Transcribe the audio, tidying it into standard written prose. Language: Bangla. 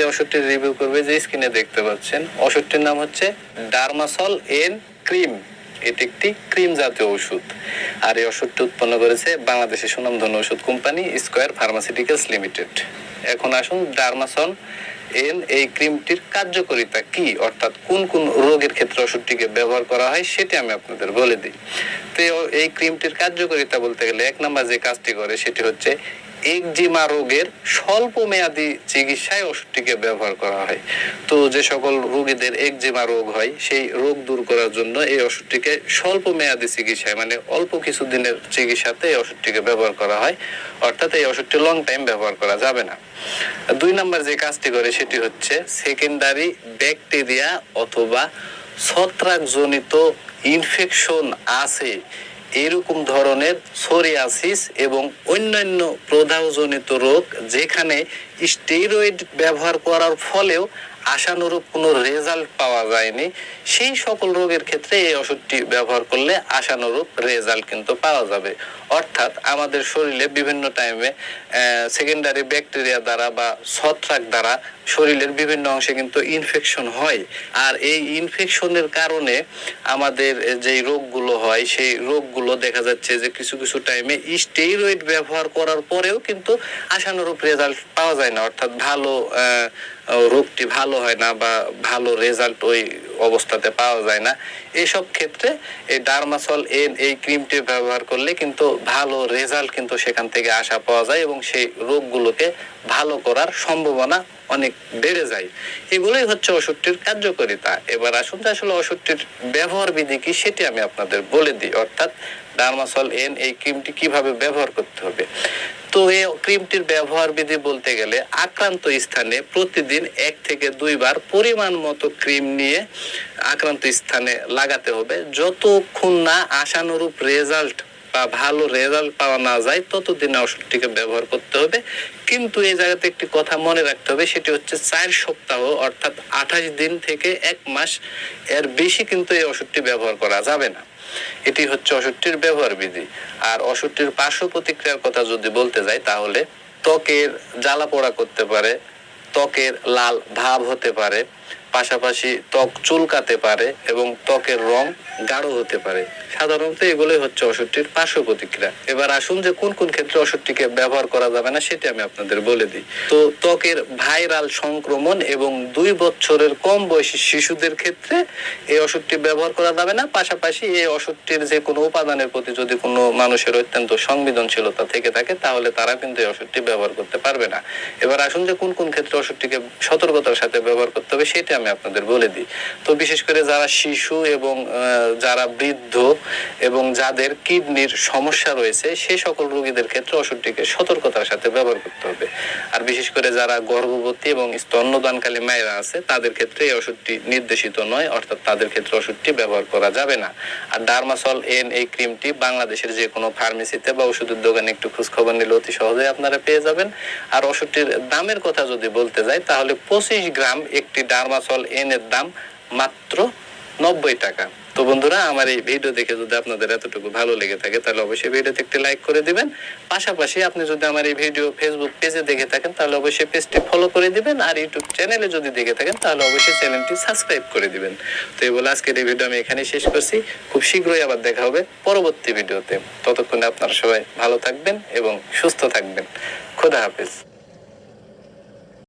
ওষুধটির রিভিউ করবে যে স্ক্রিনে দেখতে পাচ্ছেন। ওষুধটির নাম হচ্ছে ডার্মাসল এন ক্রিম। এটি একটি ক্রিম জাতীয় ওষুধ। আর এই ওষুধটি উৎপন্ন করেছে বাংলাদেশের সুনামধন্য ওষুধ কোম্পানি স্কয়ার ফার্মাসিউটিক্যালস লিমিটেড। এখন আসুন ডার্মাসল এন এই ক্রিমটির কার্যকারিতা কি, অর্থাৎ কোন কোন রোগের ক্ষেত্রে ওষুধটিকে ব্যবহার করা হয় সেটি আমি আপনাদের বলে দিই। তো এই ক্রিমটির কার্যকারিতা বলতে গেলে এক নম্বর যে কাজটি করে সেটি হচ্ছে একজিমা রোগের স্বল্প মেয়াদী চিকিৎসায় ওষুধটিকে ব্যবহার করা হয়। তো যে সকল রোগীদের একজিমা রোগ হয় সেই রোগ দূর করার জন্য এই ওষুধটিকে স্বল্প মেয়াদী চিকিৎসায় মানে অল্প কিছু দিনের চিকিৎসাতে এই ওষুধটিকে ব্যবহার করা হয়, অর্থাৎ এই ওষুধটি লং টাইম ব্যবহার করা যাবে না। দুই নম্বর যে কাজটি করে সেটি হচ্ছে সেকেন্ডারি ব্যাকটেরিয়া অথবা ছত্রাকজনিত ইনফেকশন আছে এরকম ধরনের সোরিয়াসিস এবং অন্যান্য প্রদাহজনিত রোগ যেখানে স্টেরয়েড ব্যবহার করার ফলেও আশানুরূপ কোনো রেজাল্ট পাওয়া যায়নি, সেই সকল রোগের ক্ষেত্রে এই ওষুধটি ব্যবহার করলে আশানুরূপ রেজাল্ট কিন্তু পাওয়া যাবে। অর্থাৎ আমাদের শরীরে বিভিন্ন টাইমে সেকেন্ডারি ব্যাকটেরিয়া দ্বারা বা ছত্রাক দ্বারা শরীরের বিভিন্ন অংশে কিন্তু ইনফেকশন হয়। আর এই ইনফেকশনের কারণে আমাদের যেই রোগগুলো হয় সেই রোগগুলো দেখা যাচ্ছে যে কিছু কিছু টাইমে স্টেরয়েড ব্যবহার করার পরেও কিন্তু আশানুরূপ রেজাল্ট পাওয়া যায় না, অর্থাৎ ভালো রোগটি ভালো হয় না বা ভালো রেজাল্ট ওই অবস্থাতে পাওয়া যায় না। এইসব ক্ষেত্রে এই ডার্মাসল এন এই ক্রিমটি ব্যবহার করলে কিন্তু ভালো রেজাল্ট কিন্তু সেখান থেকে আশা পাওয়া যায় এবং সেই রোগগুলোকে ভালো করার সম্ভাবনা অনেক বেড়ে যায়। এগুলোই হচ্ছে ওষুধটির কার্যকারিতা। এবার আসুন আসলে ওষুধটির ব্যবহার বিধি কি সেটি আমি আপনাদের বলে দিই, অর্থাৎ ডার্মাসল এন এই ক্রিমটি কিভাবে ব্যবহার করতে হবে। তো এই ক্রিমটির ব্যবহার বিধি বলতে গেলে আক্রান্ত স্থানে প্রতিদিন 1 থেকে 2 বার পরিমাণ মতো ক্রিম নিয়ে আক্রান্ত স্থানে লাগাতে হবে। যতক্ষণ না আশানুরূপ রেজাল্ট বা ভালো রেজাল্ট পাওয়া না যায় ততদিন ওষুধটিকে ব্যবহার করতে হবে। কিন্তু এই জায়গাতে একটি কথা মনে রাখতে হবে, সেটি হচ্ছে 4 সপ্তাহ অর্থাৎ 28 দিন থেকে 1 মাস এর বেশি কিন্তু এই ওষুধটি ব্যবহার করা যাবে না। এটি হচ্ছে ওষুধটির ব্যবহার বিধি। আর ওষুধটির পার্শ্ব প্রতিক্রিয়ার কথা যদি বলতে যাই তাহলে ত্বকের জ্বালা পোড়া করতে পারে, ত্বকের লাল ভাব হতে পারে, পাশাপাশি ত্বক চুলকাতে পারে এবং ত্বকের রং গাঢ় হতে পারে। সাধারণত এগুলোই হচ্ছে ওষুধটির পার্শ্ব প্রতিক্রিয়া। এবার আসুন যে কোন কোন ক্ষেত্রে ওষুধটিকে ব্যবহার করা যাবে না সেটি আমি আপনাদের বলে দিই। তো ত্বকের ভাইরাল সংক্রমণ এবং 2 বছরের কম বয়সী শিশুদের ক্ষেত্রে এই ওষুধটি ব্যবহার করা যাবে না। পাশাপাশি এই ওষুধটির যে কোনো উপাদানের প্রতি যদি কোনো মানুষের অত্যন্ত সংবেদনশীলতা থেকে থাকে তাহলে তারা কিন্তু এই ওষুধটি ব্যবহার করতে পারবে না। এবার আসুন যে কোন কোন ক্ষেত্রে ওষুধটিকে সতর্কতার সাথে ব্যবহার করতে হবে সেটি আমি আপনাদের বলে দিই। তো বিশেষ করে যারা শিশু এবং যারা বৃদ্ধ এবং যাদের কিডনির সমস্যা রয়েছে সেই সকল রোগীদের ক্ষেত্রে ওষুধটিকে সতর্কতার সাথে ব্যবহার করতে হবে। আর বিশেষ করে যারা গর্ভবতী এবং স্তন্যদানকালী মায়েরা আছে তাদের ক্ষেত্রে এই ওষুধটি নির্দেশিত নয়, অর্থাৎ তাদের ক্ষেত্রে ওষুধটি ব্যবহার করা যাবে না। আর ডার্মাসল এন এই ক্রিমটি বাংলাদেশের যে কোনো ফার্মেসিতে বা ওষুধের দোকানে একটু খোঁজ খবর নিলে অতি সহজেই আপনারা পেয়ে যাবেন। আর ওষুধটির দামের কথা যদি বলতে যাই তাহলে 25 গ্রাম একটি ডার্মাসল এন এর দাম মাত্র 90 টাকা। তো বন্ধুরা, আমার এই ভিডিও দেখে যদি আপনাদের এতটুকু ভালো লেগে থাকে তাহলে অবশ্যই ভিডিওতে একটি লাইক করে দিবেন। পাশাপাশি আপনি যদি আমার এই ভিডিও ফেসবুক পেজে দেখে থাকেন তাহলে অবশ্যই পেজটি ফলো করে দিবেন। আর ইউটিউব চ্যানেলে যদি দেখে থাকেন তাহলে অবশ্যই চ্যানেলটি সাবস্ক্রাইব করে দিবেন। তো এই বলে আজকের এই ভিডিও আমি এখানেই শেষ করছি। খুব শীঘ্রই আবার দেখা হবে পরবর্তী ভিডিওতে। ততক্ষণে আপনারা সবাই ভালো থাকবেন এবং সুস্থ থাকবেন। খোদা হাফেজ।